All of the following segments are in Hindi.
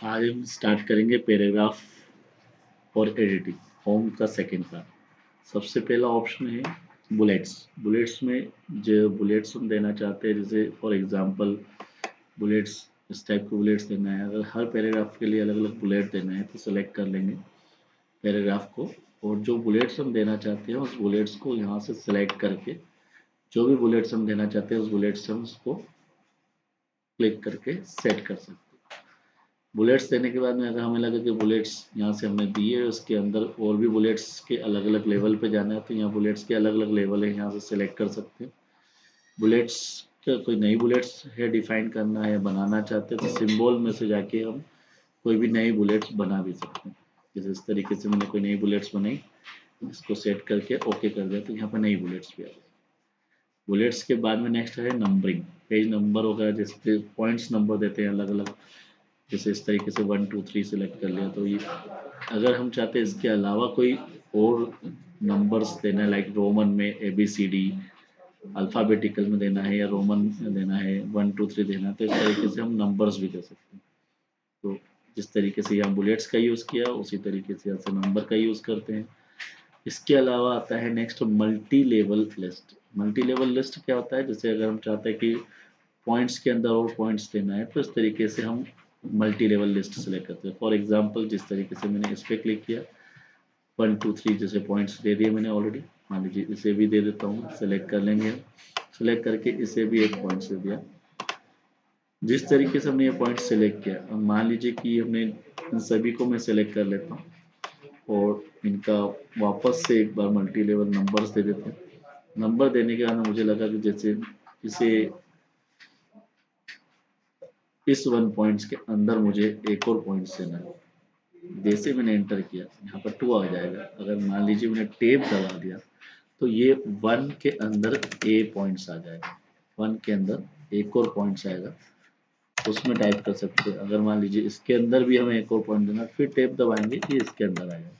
आज हम स्टार्ट करेंगे पैराग्राफ और एडिटिंग होम का सेकंड पार्ट। सबसे पहला ऑप्शन है बुलेट्स। बुलेट्स में जो बुलेट्स हम देना चाहते हैं, जैसे फॉर एग्जांपल बुलेट्स, इस टाइप के बुलेट्स देना है। अगर हर पैराग्राफ के लिए अलग अलग बुलेट देना है तो सेलेक्ट कर लेंगे पैराग्राफ को, और जो बुलेट्स हम देना चाहते हैं उस बुलेट्स को यहाँ से सेलेक्ट करके जो भी बुलेट्स हम देना चाहते हैं उस बुलेट्स से हम उसको क्लिक करके सेट कर सकते हैं। बुलेट्स देने के बाद में अगर हमें लगे कि बुलेट्स यहाँ से हमने दिए, उसके अंदर और भी बुलेट्स के अलग अलग लेवल पे जाना है तो यहाँ बुलेट्स के अलग अलग लेवल है, यहाँ से सिलेक्ट कर सकते हैं। बुलेट्स का कोई नई बुलेट्स है डिफाइन करना है, बनाना चाहते हैं तो सिंबल में से जाके हम कोई भी नई बुलेट्स बना भी सकते हैं। जैसे इस तरीके से मैंने कोई नई बुलेट्स बनाई, इसको सेट करके ओके कर दिया तो यहाँ पर नई बुलेट्स भी आ गई। बुलेट्स के बाद में नेक्स्ट है नंबरिंग। पेज नंबर वगैरह जैसे पॉइंट्स नंबर देते हैं अलग अलग, जैसे इस तरीके से 1 2 3 सेलेक्ट कर लिया। तो ये अगर हम चाहते हैं इसके अलावा कोई और नंबर्स देना है, लाइक रोमन में ABCD अल्फ़ाबेटिकल में देना है या रोमन में देना है 1 2 3 देना है, तो इस तरीके से हम नंबर्स भी दे सकते हैं। तो जिस तरीके से यहाँ बुलेट्स का यूज़ किया उसी तरीके से यहाँ से नंबर का यूज़ करते हैं। इसके अलावा आता है next multi level list. Multi level list क्या होता है, जैसे अगर हम चाहते हैं कि पॉइंट्स के अंदर और पॉइंट्स देना है तो इस तरीके से हम मल्टी लेवल लिस्ट सेलेक्ट करते हैं। फॉर एग्जांपल जिस तरीके से मैंने इस पर क्लिक किया 1 2 3 जैसे पॉइंट्स दे दिए मैंने ऑलरेडी, मान लीजिए इसे भी दे देता हूँ, सेलेक्ट कर लेंगे। सेलेक्ट करके इसे भी एक पॉइंट दे दिया। जिस तरीके से हमने ये पॉइंट सेलेक्ट किया, अब मान लीजिए कि हमने इन सभी को मैं सेलेक्ट कर लेता हूँ और इनका वापस से एक बार मल्टी लेवल नंबर्स दे देते हैं। नंबर देने के बाद मुझे लगा कि जैसे इसे इस 1 पॉइंट्स के अंदर मुझे एक और पॉइंट देना है। जैसे मैंने एंटर किया यहाँ पर 2 आ जाएगा। अगर मान लीजिए मैंने टेप दबा दिया तो ये 1 के अंदर A पॉइंट्स आ जाएगा, 1 के अंदर एक और पॉइंट्स आएगा, उसमें टाइप कर सकते हैं। अगर मान लीजिए इसके अंदर भी हमें एक और पॉइंट देना, फिर टेप दबाएंगे कि इसके अंदर आएगा।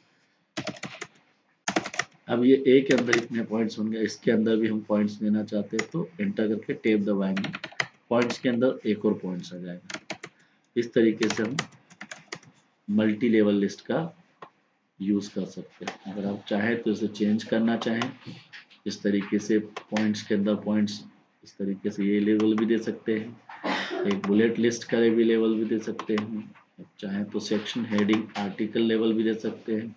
अब ये A के अंदर इतने पॉइंट्स होंगे, इसके अंदर भी हम पॉइंट्स देना चाहते हैं तो एंटर करके टेप दबाएंगे, पॉइंट्स के अंदर एक और पॉइंट्स आ जाएगा। इस तरीके से हम मल्टी लेवल लिस्ट का यूज़ कर सकते हैं। अगर आप चाहें तो इसे चेंज करना चाहें, इस तरीके से पॉइंट्स के अंदर पॉइंट्स, इस तरीके से ये लेवल भी दे सकते हैं। एक बुलेट लिस्ट का भी लेवल भी दे सकते हैं। चाहें तो सेक्शन हेडिंग आर्टिकल लेवल भी दे सकते हैं।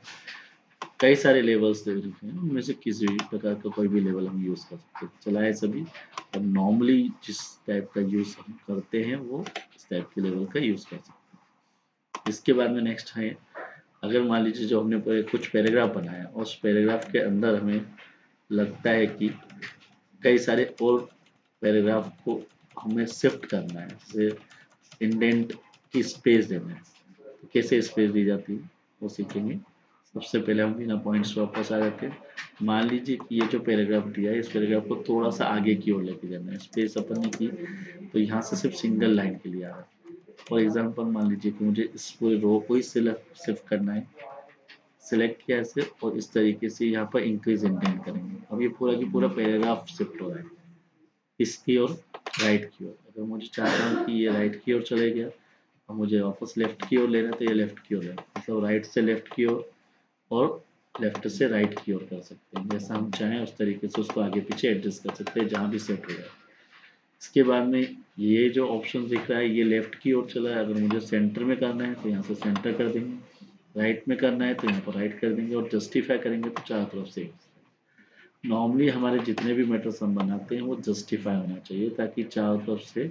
कई सारे लेवल्स दे रखे हैं, उनमें से किसी भी प्रकार का कोई भी लेवल हम यूज़ कर सकते हैं। चलाए सभी, और नॉर्मली जिस टाइप का यूज़ हम करते हैं वो इस टाइप के लेवल का यूज़ कर सकते हैं। इसके बाद में नेक्स्ट है, अगर मान लीजिए जो हमने कुछ पैराग्राफ बनाया उस पैराग्राफ के अंदर हमें लगता है कि कई सारे और पैराग्राफ को हमें शिफ्ट करना है, जैसे इंडेंट की स्पेस देना है, तो कैसे स्पेस दी जाती है वो सीखेंगे। सबसे पहले हम बिना पॉइंट्स वापस आ जाते हैं। मान लीजिए कि ये जो पैराग्राफ दिया है इस पैराग्राफ को थोड़ा सा आगे की ओर लेके जाना है, स्पेस अपन ने की तो यहाँ से सिर्फ सिंगल लाइन के लिए आ रहा है। फॉर एग्जाम्पल मान लीजिए कि मुझे इस पूरे रो को ही शिफ्ट करना है, सेलेक्ट किया इसे और इस तरीके से यहाँ पर इंक्रीज इंडेंट करेंगे। अब ये पूरा की पूरा पैराग्राफ शिफ्ट हो रहा है इसकी ओर, राइट की ओर। अगर मुझे चाहता हूँ कि ये राइट की ओर चले गया और मुझे वापस लेफ्ट की ओर लेना है तो ये लेफ्ट की ओर है, मतलब राइट से लेफ्ट की ओर और लेफ्ट से राइट की ओर कर सकते हैं। जैसा हम चाहें उस तरीके से उसको आगे पीछे एडजस्ट कर सकते हैं जहाँ भी सेट हो जाए। इसके बाद में ये जो ऑप्शन दिख रहा है ये लेफ्ट की ओर चला है, अगर मुझे सेंटर में करना है तो यहाँ से सेंटर कर देंगे, राइट में करना है तो यहाँ पर राइट कर देंगे, और जस्टिफाई करेंगे तो चारों तरफ से। नॉर्मली हमारे जितने भी मैटर्स हम बनाते हैं वो जस्टिफाई होना चाहिए ताकि चारों तरफ से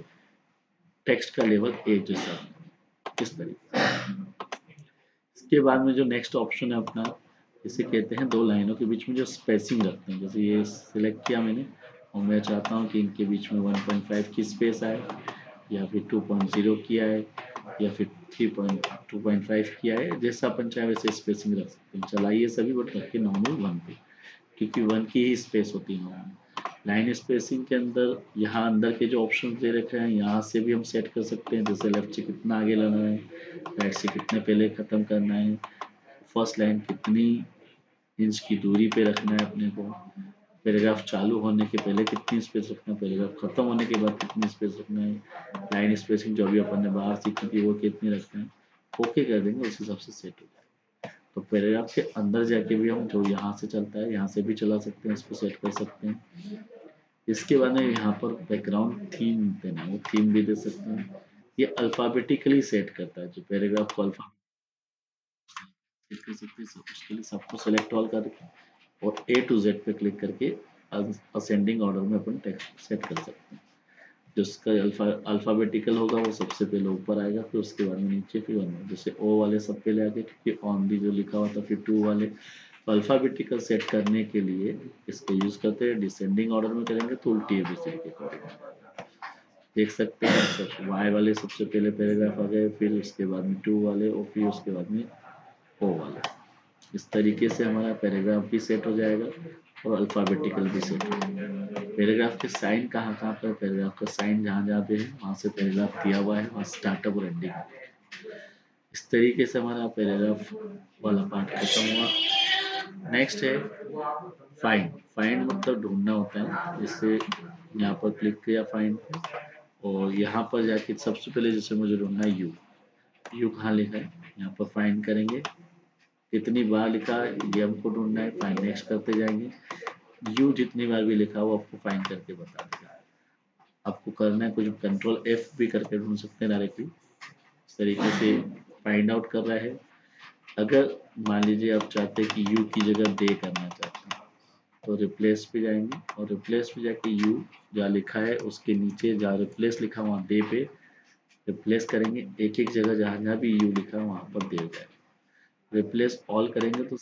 टेक्स्ट का लेवल एक जैसा हो, इस तरीके से। इसके बाद में जो नेक्स्ट ऑप्शन है अपना, इसे कहते हैं दो लाइनों के बीच में जो स्पेसिंग रखते हैं। जैसे ये सिलेक्ट किया मैंने और मैं चाहता हूँ कि इनके बीच में 1.5 की स्पेस आए, या फिर 2.0 किया है, या फिर 2.5 किया है, जैसा अपन चाहे वैसे स्पेसिंग रख सकते हैं। चलाइए सभी बट रखिए नॉर्मल 1 पे, क्योंकि 1 की ही स्पेस होती है नॉर्मल। लाइन स्पेसिंग के अंदर यहाँ अंदर के जो ऑप्शन दे रखे हैं यहाँ से भी हम सेट कर सकते हैं, जैसे लेफ्ट से कितना आगे लाना है, राइट से कितने पहले ख़त्म करना है, फर्स्ट लाइन कितनी इंच की दूरी पे रखना है अपने को, पैराग्राफ चालू होने के पहले कितनी स्पेस रखना है, पैराग्राफ खत्म होने के बाद कितनी स्पेस रखना है, लाइन स्पेसिंग जो भी अपन ने बाहर सीखी थी वो कितनी रखना है, ओके कर देंगे उस हिसाब से सेट हो जाएगा। तो पैराग्राफ के अंदर जाके भी हम जो यहाँ से चलता है यहाँ से भी चला सकते हैं, इसको सेट कर सकते हैं। इसके बाद में यहाँ पर बैकग्राउंड थीम देना है, वो थीम भी दे सकते हैं। ये अल्फाबेटिकली सेट करता है, जो पैराग्राफ को अल्फा सेट कर सकते हैं, सब उसके लिए सबको सेलेक्ट ऑल करके और ए टू जेड पे क्लिक करके असेंडिंग ऑर्डर में अपन टेक्स्ट सेट कर सकते हैं। जिसका अल्फाबेटिकल होगा वो सबसे पहले ऊपर आएगा, फिर उसके बाद में नीचे, फिर वन, जैसे ओ वाले सब पहले आगे, क्योंकि ऑन दी जो लिखा हुआ था, फिर टू वाले। तो अल्फाबेटिकल सेट करने के लिए इसका यूज करते हैं। डिसेंडिंग ऑर्डर में करेंगे तो उल्टी एबीसीडी के अकॉर्डिंग देख सकते हैं। सब वाई वाले सबसे पहले पैराग्राफ आ गए, फिर उसके बाद में टू वाले और फिर उसके बाद में ओ वाले। इस तरीके से हमारा पैराग्राफ भी सेट हो जाएगा और अल्फाबेटिकल भी सेट हो जाएगा। पैराग्राफ के साइन कहाँ कहाँ पर, पैराग्राफ का साइन जहाँ जहाँ पे है वहाँ से पैराग्राफ दिया हुआ है, वहाँ स्टार्टअप और एंडिंग। इस तरीके से हमारा पैराग्राफ वाला पार्ट खत्म हुआ। नेक्स्ट है फाइंड। फाइंड मतलब ढूंढना होता है। जैसे यहाँ पर क्लिक किया फाइंड और यहाँ पर जाके सबसे पहले जैसे मुझे ढूंढना है यू। यू कहाँ लिखा है, यहाँ पर फाइंड करेंगे। कितनी बार लिखा ये हमको ढूंढना है, फाइंड नेक्स्ट करते जाएंगे। यू जितनी बार भी लिखा हो आपको फाइंड करके बता देगा। आपको करना है कुछ, कंट्रोल एफ भी करके ढूंढ सकते हैं डायरेक्टली। इस तरीके से फाइंड आउट कर रहा है। अगर मान लीजिए आप चाहते हैं कि यू की जगह दे करना चाहते हैं तो रिप्लेस पे जाएंगे और रिप्लेस पे जाके यू जहाँ लिखा है उसके नीचे जहाँ रिप्लेस लिखा वहाँ दे पे रिप्लेस करेंगे। एक एक जगह जहाँ जहाँ भी यू लिखा है वहाँ पर दे जाए। रिप्लेस ऑल करेंगे तो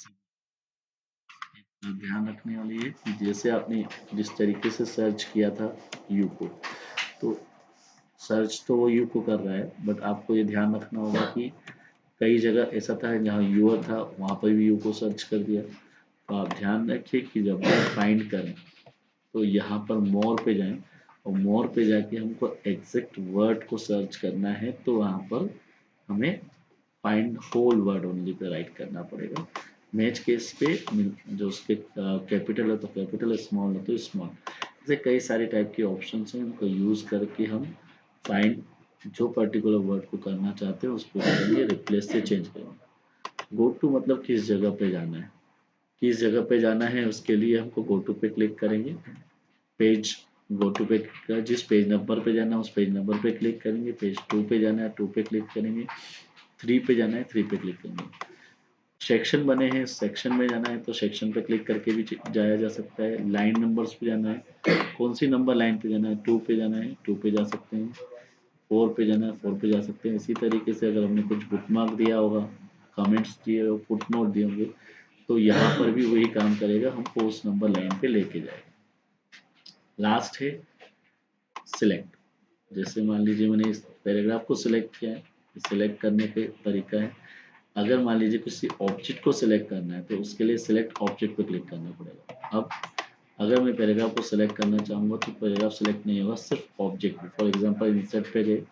ध्यान रखने वाली है कि जैसे आपने जिस तरीके से सर्च किया था यू को, तो सर्च तो वो यू को कर रहा है, बट आपको ये ध्यान रखना होगा कि कई जगह ऐसा था जहाँ यूर था वहाँ पर भी यू को सर्च कर दिया। तो आप ध्यान रखिए कि जब आप फाइंड करें तो यहाँ पर मोर पे जाएं और मोर पे जाके हमको एग्जैक्ट वर्ड को सर्च करना है, तो वहाँ पर हमें find whole word only pay right करना पड़ेगा। मैच केस पे जो उसके कैपिटल है तो कैपिटल, स्मॉल है तो स्मॉल। ऐसे कई सारे टाइप के ऑप्शन हैं, उनको यूज करके हम फाइंड जो पर्टिकुलर वर्ड को करना चाहते हैं उसको करेंगे, रिप्लेस से चेंज करेंगे। गो टू मतलब किस जगह पे जाना है, किस जगह पे जाना है उसके लिए हमको गो टू पे क्लिक करेंगे। पेज गो टू पे जिस पेज नंबर पे जाना है उस पेज नंबर पे क्लिक करेंगे। पेज टू पे जाना है टू पे क्लिक करेंगे। थ्री पे जाना है थ्री पे क्लिक करेंगे। सेक्शन बने हैं, सेक्शन में जाना है तो सेक्शन पे क्लिक करके भी जाया जा सकता है। लाइन नंबर्स पे जाना है, कौन सी नंबर लाइन पे जाना है, टू पे जाना है टू पे जा सकते हैं। फोर पे जाना है फोर पे जा सकते हैं। इसी तरीके से अगर हमने कुछ बुकमार्क दिया होगा, कमेंट्स दिए हो, फुटनोट दिए होंगे, तो यहाँ पर भी वही काम करेगा, हमको उस नंबर लाइन पे लेके जाएगा। लास्ट है सिलेक्ट। जैसे मान लीजिए मैंने इस पैराग्राफ को सिलेक्ट किया है, सिलेक्ट करने के तरीका है। अगर मान लीजिए किसी ऑब्जेक्ट को सिलेक्ट करना है तो उसके लिए सिलेक्ट ऑब्जेक्ट पे क्लिक करना पड़ेगा। अब अगर मैं पैराग्राफ को सिलेक्ट करना चाहूँगा तो पैराग्राफ सिलेक्ट नहीं होगा, सिर्फ ऑब्जेक्ट। फॉर एग्जांपल इंसर्ट पे गए,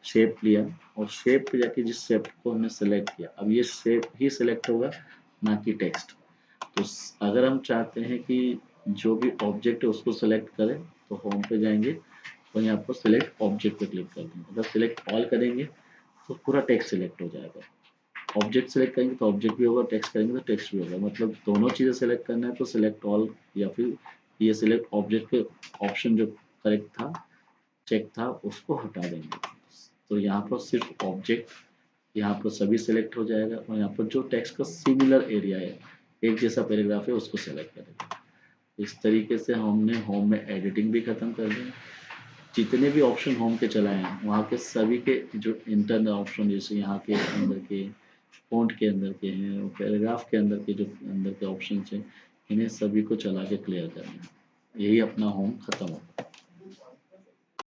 शेप लिया और शेप पे जाके जिस शेप को हमने सेलेक्ट किया, अब ये शेप ही सिलेक्ट होगा, ना कि टेक्स्ट। तो अगर हम चाहते हैं कि जो भी ऑब्जेक्ट है उसको सिलेक्ट करें तो होम पे जाएंगे और यहाँ पर सिलेक्ट ऑब्जेक्ट पे क्लिक कर देंगे। अगर सिलेक्ट ऑल करेंगे तो पूरा टेक्स्ट सिलेक्ट हो जाएगा। ऑब्जेक्ट सेलेक्ट करेंगे तो ऑब्जेक्ट भी होगा, टेक्स्ट करेंगे तो टेक्स्ट भी होगा। मतलब दोनों चीज़ें सेलेक्ट करना है तो सिलेक्ट ऑल या फिर ये सिलेक्ट ऑब्जेक्ट के ऑप्शन जो करेक्ट था, चेक था, उसको हटा देंगे। तो यहाँ पर सिर्फ ऑब्जेक्ट, यहाँ पर सभी सिलेक्ट हो जाएगा और यहाँ पर जो टेक्स्ट का सिमिलर एरिया है, एक जैसा पैराग्राफ है, उसको सेलेक्ट करेंगे। इस तरीके से हमने होम में एडिटिंग भी खत्म कर दी। जितने भी ऑप्शन होम के चलाए हैं वहाँ के सभी के जो इंटरनल ऑप्शन जैसे यहाँ के अंदर के फ़ॉन्ट के अंदर के हैं और पैराग्राफ के अंदर के जो अंदर के ऑप्शन हैं, इन्हें सभी को चला के क्लियर करना है। यही अपना होम खत्म होगा।